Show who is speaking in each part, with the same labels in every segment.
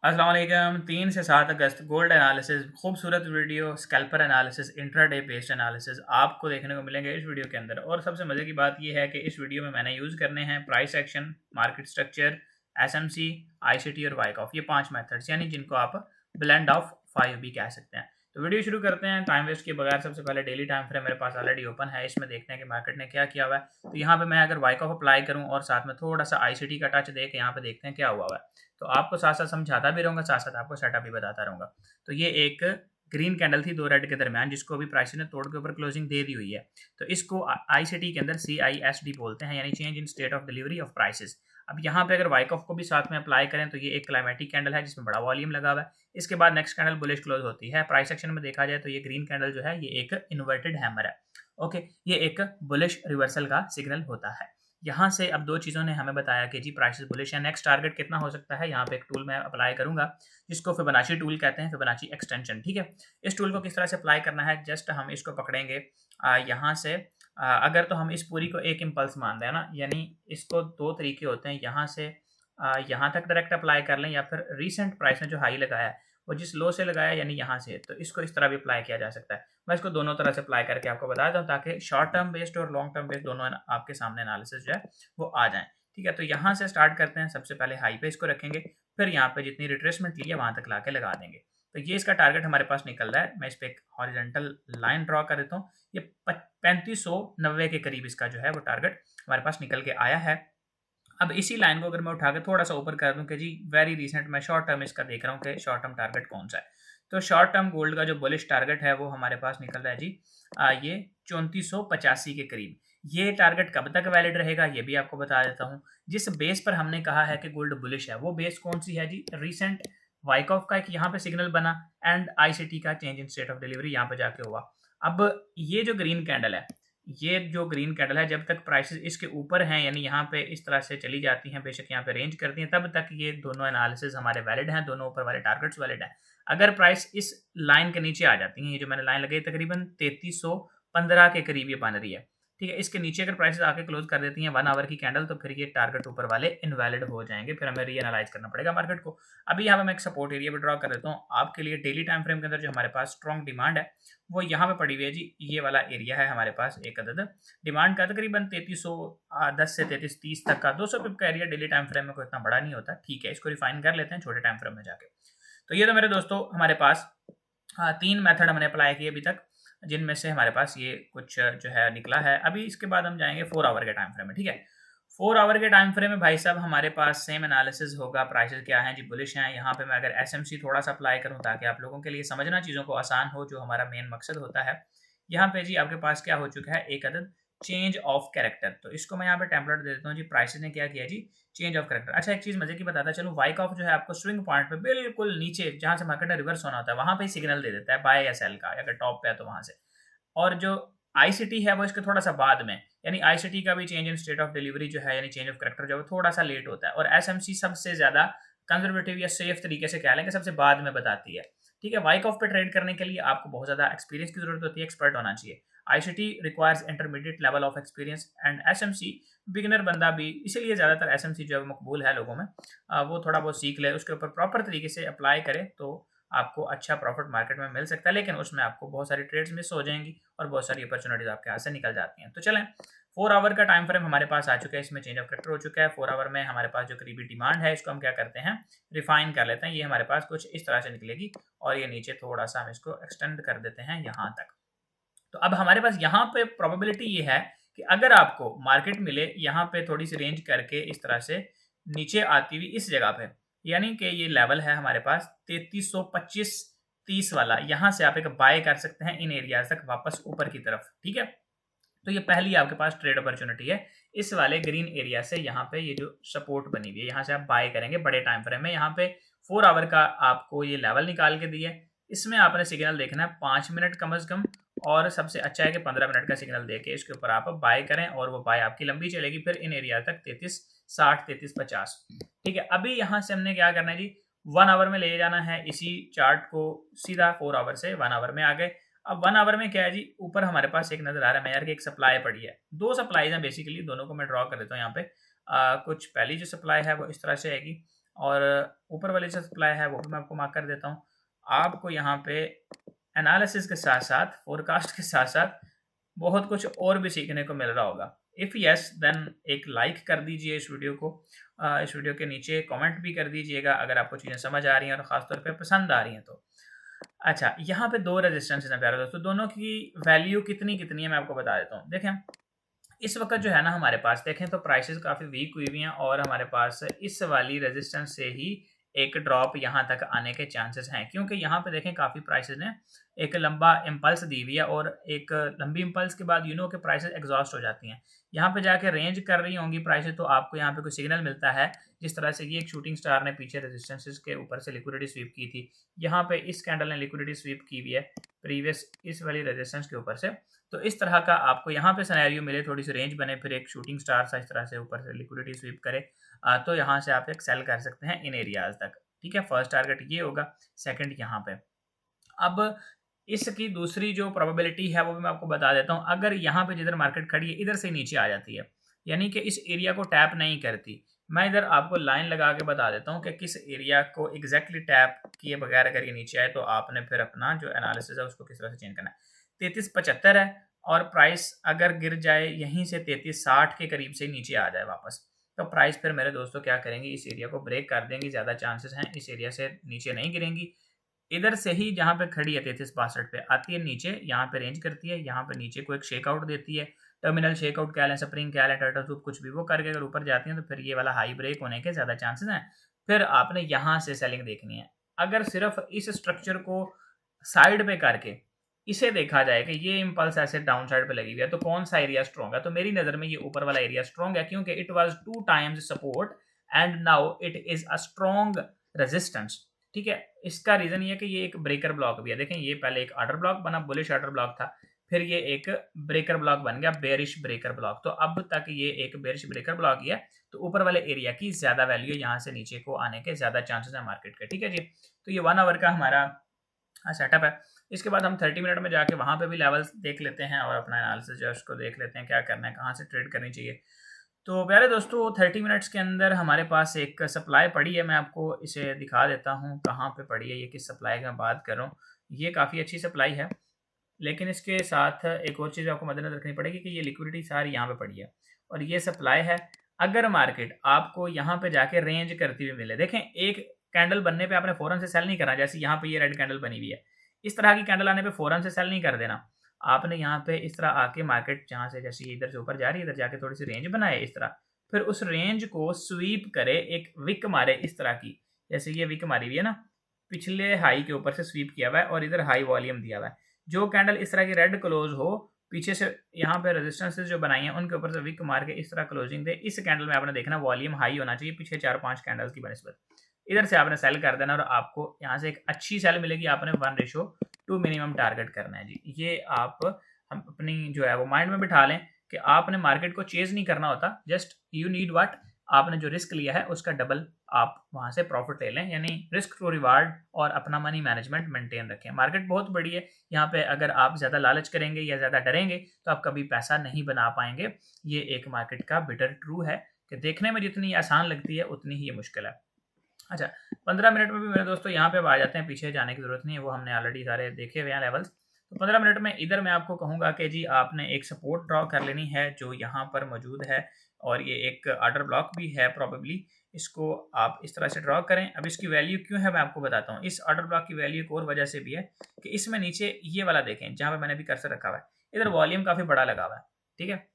Speaker 1: अस्सलाम वालेकुम। 3 से 7 अगस्त गोल्ड एनालिसिस, खूबसूरत video, scalper analysis, intraday based analysis आपको देखने को मिलेंगे इस वीडियो के अंदर। और सबसे मज़े की बात यह है कि इस वीडियो में मैंने यूज़ करने हैं price action, market structure, SMC, ICT और वाइक ऑफ, ये 5 मेथड्स, यानी जिनको आप ब्लेंड ऑफ 5 भी कह सकते हैं। तो वीडियो शुरू करते हैं टाइम वेस्ट के बगैर। सबसे पहले डेली टाइम फ्रेम मेरे पास ऑलरेडी ओपन है, इसमें देखते हैं कि मार्केट ने क्या किया हुआ है। तो यहाँ पे मैं अगर वाइक ऑफ अप्लाई करूँ और साथ में थोड़ा सा आईसीटी का टच दे के यहाँ पे देखते हैं क्या हुआ हुआ है। तो आपको साथ-साथ समझाता भी रहूँगा, साथ-साथ आपको सेटअप भी बताता रहूँगा। तो ये एक ग्रीन कैंडल थी 2 रेड के दरमियान, जिसको अभी प्राइस ने तोड़ के ऊपर क्लोजिंग दे दी हुई है। तो इसको आईसीटी के अंदर सीआईएसडी बोलते हैं, यानी change in state of delivery of prices. अब यहाँ पे अगर वाइक ऑफ को भी साथ में अप्लाई करें तो ये एक क्लाइमेटिक कैंडल है जिसमें बड़ा वॉल्यूम लगा हुआ है। इसके बाद नेक्स्ट कैंडल बुलिश क्लोज होती है। प्राइस एक्शन में देखा जाए तो ये ग्रीन कैंडल जो है ये एक इन्वर्टेड हैमर है। ओके, ये एक बुलिश रिवर्सल का सिग्नल होता है। यहाँ से अब 2 चीज़ों ने हमें बताया कि जी प्राइसेस बुलिश है। नेक्स्ट टारगेट कितना हो सकता है, यहाँ पे एक टूल मैं अप्लाई करूँगा जिसको फिबोनाची टूल कहते हैं, फिबोनाची एक्सटेंशन, ठीक है। इस टूल को किस तरह से अप्लाई करना है, जस्ट हम इसको पकड़ेंगे यहाँ से। अगर तो हम इस पूरी को एक इम्पल्स मान रहे हैं ना, यानी इसको 2 तरीके होते हैं, यहाँ से यहाँ तक डायरेक्ट अप्लाई कर लें, या फिर रिसेंट प्राइस ने जो हाई लगाया है वो जिस लो से लगाया यानी यहाँ से, तो इसको इस तरह भी अप्लाई किया जा सकता है। मैं इसको दोनों तरह से अप्लाई करके आपको बता देता हूँ ताकि शॉर्ट टर्म बेस्ड और लॉन्ग टर्म बेस्ड दोनों आपके सामने एनालिसिस जो है वो आ जाए। ठीक है, तो यहाँ से स्टार्ट करते हैं। सबसे पहले हाई पे इसको रखेंगे, फिर यहाँ पे जितनी रिट्रेसमेंट ली है वहां तक ला के लगा देंगे। तो ये इसका टारगेट हमारे पास निकल रहा है। मैं इस पर एक हॉरिजॉन्टल लाइन ड्रॉ कर देता हूँ। ये 3590 के करीब इसका जो है वो टारगेट हमारे पास निकल के आया है। अब इसी लाइन को अगर मैं उठा के थोड़ा सा ऊपर कर दूं कि जी वेरी रिसेंट, मैं शॉर्ट टर्म इसका देख रहा हूँ कि शॉर्ट टर्म टारगेट कौन सा है। तो शॉर्ट टर्म गोल्ड का जो बुलिश टारगेट है वो हमारे पास निकल रहा है जी ये 3485 के करीब। ये टारगेट कब तक वैलिड रहेगा ये भी आपको बता देता हूँ। जिस बेस पर हमने कहा है कि गोल्ड बुलिश है वो बेस कौन सी है जी, रिसेंट वाइकऑफ का एक यहाँ पे सिग्नल बना एंड आईसीटी का change in state of delivery यहाँ पे जाके हुआ। अब ये जो ग्रीन कैंडल है, ये जो ग्रीन कैंडल है, जब तक प्राइसेस इसके ऊपर हैं यानी यहाँ पे इस तरह से चली जाती हैं, बेशक यहाँ पे रेंज करती हैं, तब तक ये दोनों एनालिसिस हमारे वैलिड हैं, दोनों ऊपर वाले टारगेट्स वैलिड हैं। अगर प्राइस इस लाइन के नीचे आ जाती हैं, ये जो मैंने लाइन लगाई तकरीबन 3315 के करीब ये बन रही है, ठीक है, इसके नीचे अगर प्राइसेस आके क्लोज कर देती हैं 1 आवर की कैंडल, तो फिर ये टारगेट ऊपर वाले इनवैलिड हो जाएंगे, फिर हमें रीएनालाइज करना पड़ेगा मार्केट को। अभी यहाँ पे मैं एक सपोर्ट एरिया भी ड्रॉ कर देता हूँ आपके लिए। डेली टाइम फ्रेम के अंदर जो हमारे पास स्ट्रॉन्ग डिमांड है वो यहाँ पे पड़ी हुई है जी, ये वाला एरिया है हमारे पास एक अदद डिमांड का, तकरीबन 3310 से 3330 तक का 200 पिप का एरिया डेली टाइम फ्रेम में कोई इतना बड़ा नहीं होता, ठीक है। इसको रिफाइन कर लेते हैं छोटे टाइम फ्रेम में जाके। तो ये तो मेरे दोस्तों हमारे पास 3 मेथड हमने अप्लाई किए अभी तक, जिनमें से हमारे पास ये कुछ जो है निकला है। अभी इसके बाद हम जाएंगे 4 आवर के टाइम फ्रेम में, ठीक है। 4 आवर के टाइम फ्रेम में भाई साहब हमारे पास सेम एनालिसिस होगा। प्राइसेस क्या हैं जी, बुलिश हैं। यहाँ पे मैं अगर एसएमसी थोड़ा सा अप्लाई करूँ ताकि आप लोगों के लिए समझना चीज़ों को आसान हो, जो हमारा मेन मकसद होता है। यहाँ पे जी आपके पास क्या हो चुका है, एक अदद चेंज ऑफ कैरेक्टर। तो इसको मैं यहाँ पे टेम्पलेट दे देता हूँ जी। प्राइसेस ने क्या किया जी, चेंज ऑफ कैरेक्टर। अच्छा, एक चीज़ मजे की बताता चलूँ, वाइक ऑफ जो है आपको स्विंग पॉइंट पे बिल्कुल नीचे जहाँ से मार्केट ने रिवर्स होना होता है वहाँ पे सिग्नल दे देता है बाय या सेल का, अगर टॉप पे है तो वहाँ से। और जो आईसीटी है वो इसके थोड़ा सा बाद में, यानी आईसीटी का भी change in state of delivery जो है यानी चेंज ऑफ कैरेक्टर जो है थोड़ा सा लेट होता है। और एसएमसी सबसे ज्यादा कंजर्वेटिव या सेफ तरीके से कह लेंगे सबसे बाद में बताती है, ठीक है। वाइक ऑफ पे ट्रेड करने के लिए आपको बहुत ज्यादा एक्सपीरियंस की जरूरत होती है, एक्सपर्ट होना चाहिए। ICT requires intermediate level of experience and SMC beginner बंदा भी, इसीलिए ज्यादातर एसएमसी जो है मकबूल है लोगों में। वो थोड़ा बहुत सीख ले, उसके ऊपर प्रॉपर तरीके से अप्लाई करे तो आपको अच्छा प्रॉफिट मार्केट में मिल सकता है। लेकिन उसमें आपको बहुत सारी ट्रेड्स मिस हो जाएंगी और बहुत सारी अपॉर्चुनिटीज आपके हाथ से निकल जाती हैं। तो चलें, 4 आवर का टाइम फ्रेम हमारे पास आ चुका है, इसमें चेंज ऑफ कैरेक्टर हो चुका है। 4 आवर में हमारे पास जो करीबी डिमांड है इसको हम क्या करते हैं, रिफाइन कर लेते हैं। ये हमारे पास कुछ इस तरह से निकलेगी और ये नीचे थोड़ा सा हम इसको एक्सटेंड कर देते हैं यहाँ तक। तो अब हमारे पास यहाँ पे प्रोबेबिलिटी ये है कि अगर आपको मार्केट मिले यहाँ पे थोड़ी सी रेंज करके इस तरह से नीचे आती हुई इस जगह पे, यानी कि ये लेवल है हमारे पास 3325-30 वाला, यहाँ से आप एक बाय कर सकते हैं इन एरियाज तक वापस ऊपर की तरफ, ठीक है। तो ये पहली आपके पास ट्रेड अपॉर्चुनिटी है इस वाले ग्रीन एरिया से। यहाँ पे ये जो सपोर्ट बनी हुई है यहाँ से आप बाय करेंगे बड़े टाइम फ्रेम में। यहाँ पे 4 आवर का आपको ये लेवल निकाल के दिया है, इसमें आपने सिग्नल देखना है 5 मिनट कम से कम, और सबसे अच्छा है कि 15 मिनट का सिग्नल देके इसके ऊपर आप बाय करें और वो बाय आपकी लंबी चलेगी फिर इन एरिया तक 3360 3350, ठीक है। अभी यहाँ से हमने क्या करना है जी, 1 आवर में ले जाना है इसी चार्ट को सीधा। 4 आवर से 1 आवर में आ गए। अब 1 आवर में क्या है जी, ऊपर हमारे पास एक नजर आ रहा है मेयर की एक सप्लाई पड़ी है, 2 सप्लाईज हैं बेसिकली, दोनों को मैं ड्रॉ कर देता हूँ यहाँ पे। कुछ पहली जो सप्लाई है वो इस तरह से आएगी, और ऊपर वाली जो सप्लाई है वो भी मैं आपको मार्क कर देता हूँ। आपको यहाँ पे एनालिसिस के साथ साथ, फोरकास्ट के साथ साथ बहुत कुछ और भी सीखने को मिल रहा होगा। इफ़ यस देन एक लाइक कर दीजिए इस वीडियो को, इस वीडियो के नीचे कमेंट भी कर दीजिएगा अगर आपको चीज़ें समझ आ रही हैं और ख़ासतौर पे पसंद आ रही हैं तो। अच्छा, यहाँ पे 2 रेजिस्टेंस हैं प्यारे दोस्तों, दोनों की वैल्यू कितनी है मैं आपको बता देता हूँ। देखें, इस वक़्त जो है ना हमारे पास देखें तो प्राइसेज़ काफ़ी वीक हुई हुई हैं और हमारे पास इस वाली रेजिस्टेंस से ही एक ड्रॉप यहाँ तक आने के चांसेस हैं, क्योंकि यहाँ पे देखें काफ़ी प्राइसेज़ ने एक लंबा इम्पल्स दी हुई है और एक लंबी इम्पल्स के बाद कि प्राइसेज़ एग्ज़ॉस्ट हो जाती हैं। यहाँ पे जाके रेंज कर रही होंगी प्राइसेज़, तो आपको यहाँ पे कोई सिग्नल मिलता है, जिस तरह से ये एक शूटिंग स्टार ने पीछे रेजिस्टेंसेस के ऊपर से लिक्विडिटी स्वीप की थी। यहाँ पे इस कैंडल ने लिक्विडिटी स्वीप की हुई है प्रीवियस इस वाली रेजिस्टेंस के ऊपर से। तो इस तरह का आपको यहाँ पे सिनेरियो मिले, थोड़ी सी रेंज बने, फिर एक शूटिंग स्टार सा इस तरह से ऊपर से लिक्विडिटी स्वीप करे, तो यहाँ से आप एक सेल कर सकते हैं इन एरियाज तक। ठीक है, फर्स्ट टारगेट ये होगा, सेकंड यहाँ पे। अब इसकी दूसरी जो प्रोबेबिलिटी है वो भी मैं आपको बता देता हूँ। अगर यहाँ पे जिधर मार्केट खड़ी है इधर से नीचे आ जाती है, यानी कि इस एरिया को टैप नहीं करती, मैं इधर आपको लाइन लगा के बता देता हूँ कि किस एरिया को एग्जैक्टली टैप किए बगैर अगर ये नीचे आए तो आपने फिर अपना जो एनालिसिस है उसको किस तरह से चेंज करना है। 33.75 है और प्राइस अगर गिर जाए यहीं से 33.60 के करीब से नीचे आ जाए वापस, तो प्राइस फिर मेरे दोस्तों क्या करेंगी, इस एरिया को ब्रेक कर देंगी, ज़्यादा चांसेस हैं इस एरिया से नीचे नहीं गिरेंगी। इधर से ही जहाँ पे खड़ी है 33.62 पे आती है नीचे, यहाँ पे रेंज करती है, यहाँ पे नीचे को एक शेकआउट देती है, टर्मिनल शेकआउट कह लें, स्प्रिंग कह लें, टर्टल सूप, कुछ भी वो करके अगर ऊपर जाती हैं तो फिर ये वाला हाई ब्रेक होने के ज़्यादा चांसेस हैं। फिर आपने यहाँ से सेलिंग देखनी है। अगर सिर्फ इस स्ट्रक्चर को साइड पे करके इसे देखा जाए कि ये इम्पल्स ऐसे डाउन साइड पे लगी हुई है तो कौन सा एरिया स्ट्रॉन्ग है, तो मेरी नज़र में ये ऊपर वाला एरिया स्ट्रॉन्ग है, क्योंकि it was 2 times support and now it is a strong resistance. ठीक है, इसका रीजन ये है कि ये एक ब्रेकर ब्लॉक भी है। देखें, ये पहले एक ऑर्डर ब्लॉक बना, बुलिश ऑर्डर ब्लॉक था, फिर ये एक ब्रेकर ब्लॉक बन गया, बेरिश ब्रेकर ब्लॉक। तो अब तक ये एक बेरिश ब्रेकर ब्लॉक ही है, तो ऊपर वाले एरिया की ज्यादा वैल्यू है, यहाँ से नीचे को आने के ज्यादा चांसेस है मार्केट के। ठीक है जी, तो ये 1 आवर का हमारा सेटअप है। इसके बाद हम 30 मिनट में जाके वहाँ पे भी लेवल्स देख लेते हैं और अपना एनालिसिस जो है उसको देख लेते हैं, क्या करना है, कहाँ से ट्रेड करनी चाहिए। तो प्यारे दोस्तों, 30 मिनट्स के अंदर हमारे पास एक सप्लाई पड़ी है, मैं आपको इसे दिखा देता हूँ कहाँ पे पड़ी है, ये किस सप्लाई की मैं बात कर रहा हूँ। ये काफ़ी अच्छी सप्लाई है, लेकिन इसके साथ एक और चीज़ आपको मद्देनजर रखनी पड़ेगी कि ये लिक्विडिटी सारी यहाँ पे पड़ी है और ये सप्लाई है। अगर मार्केट आपको यहाँ पे जाके रेंज करती हुई मिले, देखें एक कैंडल बनने पे आपने फ़ौरन से सेल नहीं करना, जैसे यहाँ पे ये रेड कैंडल बनी हुई है, इस तरह की कैंडल आने पे फ़ौरन से सेल नहीं कर देना। आपने यहाँ पे इस तरह आके मार्केट जहाँ से जैसे इधर से ऊपर जा रही है, इधर जाके थोड़ी सी रेंज बनाए इस तरह, फिर उस रेंज को स्वीप करे, एक विक मारे इस तरह की, जैसे ये विक मारी हुई है ना, पिछले हाई के ऊपर से स्वीप किया हुआ है और इधर हाई वॉल्यूम दिया हुआ है। जो कैंडल इस तरह की रेड क्लोज हो, पीछे से यहाँ पे रेजिस्टेंसेस जो बनाई हैं उनके ऊपर से विक मार के इस तरह क्लोजिंग दे, इस कैंडल में आपने देखना वॉल्यूम हाई होना चाहिए पीछे 4-5 कैंडल्स की बनस्पत। इधर से आपने सेल कर देना और आपको यहाँ से एक अच्छी सेल मिलेगी। आपने 1:2 मिनिमम टारगेट करना है जी। ये आप हम अपनी जो है वो माइंड में बिठा लें कि आपने मार्केट को चेज नहीं करना होता, जस्ट यू नीड व्हाट, आपने जो रिस्क लिया है उसका डबल आप वहां से प्रॉफिट ले लें, यानी रिस्क टू रिवार्ड, और अपना मनी मैनेजमेंट मेंटेन रखें। मार्केट बहुत बड़ी है, यहाँ पे अगर आप ज़्यादा लालच करेंगे या ज़्यादा डरेंगे तो आप कभी पैसा नहीं बना पाएंगे। ये एक मार्केट का बिटर ट्रू है कि देखने में जितनी आसान लगती है उतनी ही ये मुश्किल है। अच्छा, 15 मिनट में भी मेरे दोस्तों यहाँ पे आ जाते हैं, पीछे जाने की जरूरत नहीं है, वो हमने ऑलरेडी सारे देखे हुए हैं लेवल्स। तो 15 मिनट में इधर मैं आपको कहूँगा कि जी आपने एक सपोर्ट ड्रॉ कर लेनी है जो यहाँ पर मौजूद है, और ये एक ऑर्डर ब्लॉक भी है प्रॉबेबली, इसको आप इस तरह से ड्रॉ करें। अब इसकी वैल्यू क्यों है मैं आपको बताता हूँ। इस ऑर्डर ब्लॉक की वैल्यू एक और वजह से भी है कि इसमें नीचे ये वाला देखें जहाँ पे मैंने भी कर्सर रखा हुआ है, इधर वॉल्यूम काफ़ी बड़ा लगा हुआ है। ठीक है,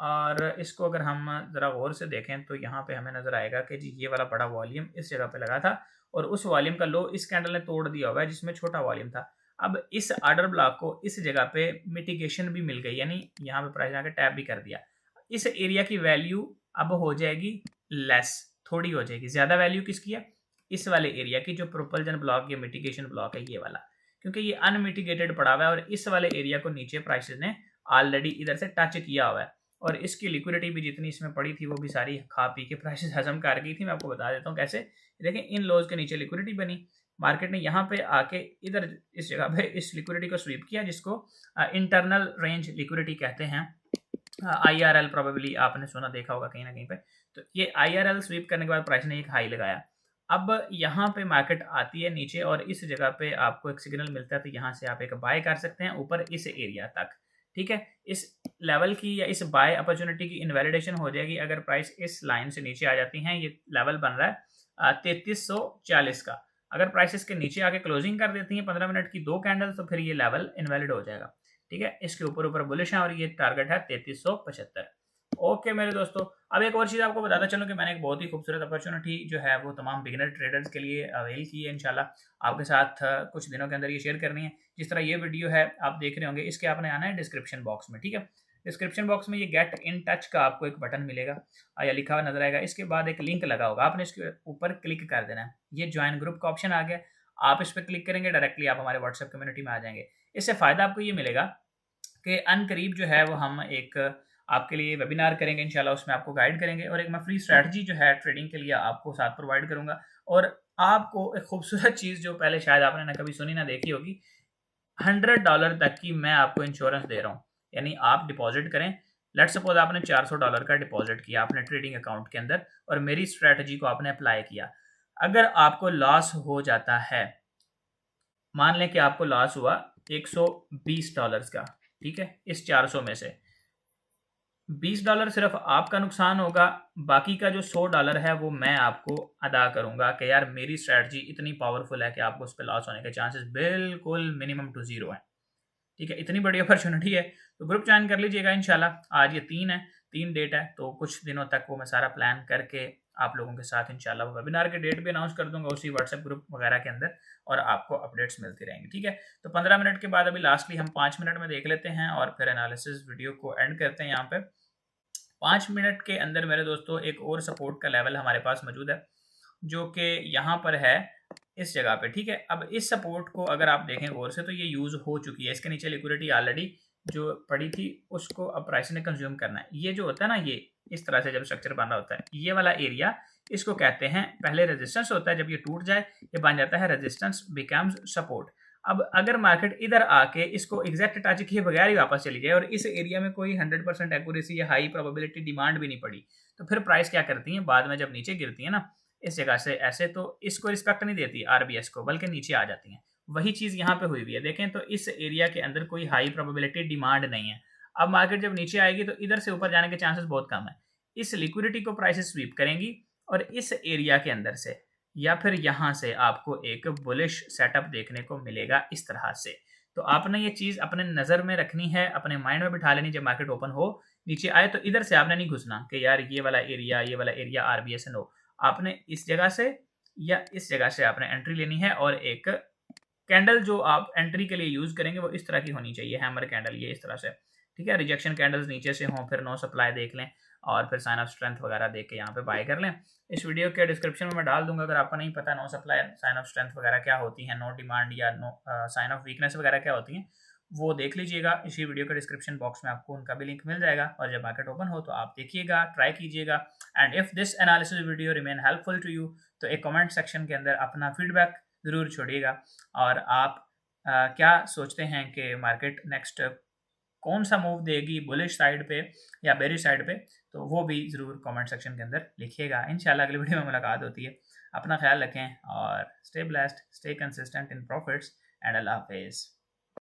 Speaker 1: और इसको अगर हम ज़रा गौर से देखें तो यहाँ पे हमें नज़र आएगा कि जी ये वाला बड़ा वॉल्यूम इस जगह पे लगा था और उस वॉल्यूम का लो इस कैंडल ने तोड़ दिया हुआ है जिसमें छोटा वॉल्यूम था। अब इस ऑर्डर ब्लॉक को इस जगह पे मिटिगेशन भी मिल गई, यानी यहाँ पे प्राइस आके टैप भी कर दिया। इस एरिया की वैल्यू अब हो जाएगी लेस, थोड़ी हो जाएगी। ज़्यादा वैल्यू किसकी है? इस वाले एरिया की, जो प्रोपल्जन ब्लॉक या मिटिगेशन ब्लॉक है ये वाला, क्योंकि ये अनमिटिगेटेड पड़ा हुआ है और इस वाले एरिया को नीचे प्राइसेस ने ऑलरेडी इधर से टच किया हुआ है और इसकी लिक्विडिटी भी जितनी इसमें पड़ी थी वो भी सारी खा पी के प्राइसेस हजम कर गई थी। मैं आपको बता देता हूँ कैसे। देखें, इन लोज के नीचे लिक्विडिटी बनी, मार्केट ने यहाँ पे आके इधर इस जगह पे इस लिक्विडिटी को स्वीप किया, जिसको इंटरनल रेंज लिक्विडिटी कहते हैं, IRL प्रोबेबली आपने सुना देखा होगा कहीं ना कहीं पे। तो ये IRL स्वीप करने के बाद प्राइस ने एक हाई लगाया। अब यहाँ पे मार्केट आती है नीचे और इस जगह पे आपको एक सिग्नल मिलता है, तो यहाँ से आप एक बाय कर सकते हैं ऊपर इस एरिया तक। ठीक है, इस लेवल की या इस बाय अपॉर्चुनिटी की इनवैलिडेशन हो जाएगी अगर प्राइस इस लाइन से नीचे आ जाती हैं। ये लेवल बन रहा है 3340 का। अगर प्राइस इसके नीचे आके क्लोजिंग कर देती है 15 मिनट की 2 कैंडल, तो फिर ये लेवल इनवैलिड हो जाएगा। ठीक है, इसके ऊपर ऊपर बुलिश है और ये टारगेट है 3375। ओके मेरे दोस्तों, अब एक और चीज़ आपको बताता चलूँ कि मैंने एक बहुत ही खूबसूरत अपॉर्चुनिटी जो है वो तमाम बिगिनर ट्रेडर्स के लिए अवेल की है। इंशाल्लाह आपके साथ कुछ दिनों के अंदर ये शेयर करनी है। जिस तरह ये वीडियो है आप देख रहे होंगे, इसके आपने आना है डिस्क्रिप्शन बॉक्स में। ठीक है, डिस्क्रिप्शन बॉक्स में ये गेट इन टच का आपको एक बटन मिलेगा या लिखा हुआ नजर आएगा। इसके बाद एक लिंक लगा होगा, आपने इसके ऊपर क्लिक कर देना है। ये ज्वाइन ग्रुप का ऑप्शन आ गया, आप इस पर क्लिक करेंगे डायरेक्टली आप हमारे व्हाट्सएप कम्युनिटी में आ जाएंगे। इससे फ़ायदा आपको ये मिलेगा कि अनकरीब जो है वो हम एक आपके लिए वेबिनार करेंगे इंशाल्लाह, उसमें आपको गाइड करेंगे और एक मैं फ्री स्ट्रैटेजी जो है ट्रेडिंग के लिए आपको साथ प्रोवाइड करूंगा। और आपको एक खूबसूरत चीज़ जो पहले शायद आपने ना कभी सुनी ना देखी होगी, $100 तक की मैं आपको इंश्योरेंस दे रहा हूँ। यानी आप डिपॉजिट करें, लेट्स सपोज आपने $400 का डिपॉजिट किया आपने ट्रेडिंग अकाउंट के अंदर और मेरी स्ट्रैटेजी को आपने अप्लाई किया। अगर आपको लॉस हो जाता है, मान लें कि आपको लॉस हुआ $120 का, ठीक है, इस 400 में से $20 सिर्फ आपका नुकसान होगा, बाकी का जो $100 है वो मैं आपको अदा करूंगा कि यार मेरी स्ट्रैटेजी इतनी पावरफुल है कि आपको उस पर लॉस होने के चांसेस बिल्कुल मिनिमम टू जीरो है। ठीक है, इतनी बड़ी अपॉर्चुनिटी है, तो ग्रुप ज्वाइन कर लीजिएगा इंशाल्लाह। आज ये 3 डेट है, तो कुछ दिनों तक वो मैं सारा प्लान करके आप लोगों के साथ इंशाल्लाह वो वेबिनार के डेट भी अनाउंस कर दूंगा उसी व्हाट्सएप ग्रुप वगैरह के अंदर, और आपको अपडेट्स मिलती रहेंगी। ठीक है, तो 15 मिनट के बाद अभी लास्टली हम 5 मिनट में देख लेते हैं और फिर एनालिसिस वीडियो को एंड करते हैं यहाँ पे। 5 मिनट के अंदर मेरे दोस्तों एक और सपोर्ट का लेवल हमारे पास मौजूद है जो कि यहाँ पर है इस जगह पे। ठीक है, अब इस सपोर्ट को अगर आप देखें गौर से तो ये यूज़ हो चुकी है, इसके नीचे लिक्विडिटी ऑलरेडी जो पड़ी थी उसको अब प्राइस ने कंज्यूम करना है। ये जो होता है ना, ये इस तरह से जब स्ट्रक्चर बन रहा होता है, ये वाला एरिया इसको कहते हैं, पहले रेजिस्टेंस होता है, जब ये टूट जाए ये बन जाता है रेजिस्टेंस बिकम्स सपोर्ट। अब अगर मार्केट इधर आके इसको एग्जैक्ट टच किए बगैर ही वापस चली जाए और इस एरिया में कोई 100% एक्यूरेसी या हाई प्रोबेबिलिटी डिमांड भी नहीं पड़ी, तो फिर प्राइस क्या करती है बाद में जब नीचे गिरती है ना इस जगह से ऐसे, तो इसको रिस्पेक्ट नहीं देती आरबीएस को, बल्कि नीचे आ जाती हैं। वही चीज़ यहाँ पे हुई हुई है, देखें तो इस एरिया के अंदर कोई हाई प्रोबेबिलिटी डिमांड नहीं है। अब मार्केट जब नीचे आएगी तो इधर से ऊपर जाने के चांसेस बहुत कम है। इस लिक्विडिटी को प्राइसेस स्वीप करेंगी और इस एरिया के अंदर से या फिर यहाँ से आपको एक बुलिश सेटअप देखने को मिलेगा इस तरह से। तो आपने ये चीज़ अपने नज़र में रखनी है, अपने माइंड में बिठा लेनी। जब मार्केट ओपन हो नीचे आए तो इधर से आपने नहीं घुसना कि यार ये वाला एरिया आरबीएस है। नो, आपने इस जगह से या इस जगह से आपने एंट्री लेनी है और एक कैंडल जो आप एंट्री के लिए यूज करेंगे वो इस तरह की होनी चाहिए, हैमर कैंडल, ये इस तरह से। ठीक है, रिजेक्शन कैंडल्स नीचे से हों, फिर नो सप्लाई देख लें और फिर साइन ऑफ स्ट्रेंथ वगैरह देख के यहाँ पे बाय कर लें। इस वीडियो के डिस्क्रिप्शन में मैं डाल दूंगा, अगर आपको नहीं पता no supply sign of strength वगैरह क्या होती है, नो डिमांड या नो साइन ऑफ वीकनेस वगैरह क्या होती है, वो देख लीजिएगा। इसी वीडियो के डिस्क्रिप्शन बॉक्स में आपको उनका भी लिंक मिल जाएगा और जब मार्केट ओपन हो तो आप देखिएगा, ट्राई कीजिएगा। And if this analysis video remain helpful to you तो एक कमेंट सेक्शन के अंदर अपना फीडबैक ज़रूर छोड़िएगा और आप क्या सोचते हैं कि मार्केट नेक्स्ट कौन सा मूव देगी, बुलिश साइड पे या बेरिश साइड पे, तो वो भी ज़रूर कमेंट सेक्शन के अंदर लिखिएगा। इंशाल्लाह अगली वीडियो में मुलाकात होती है। अपना ख्याल रखें और stay blessed, stay consistent in profits and अल्लाह हाफिज़।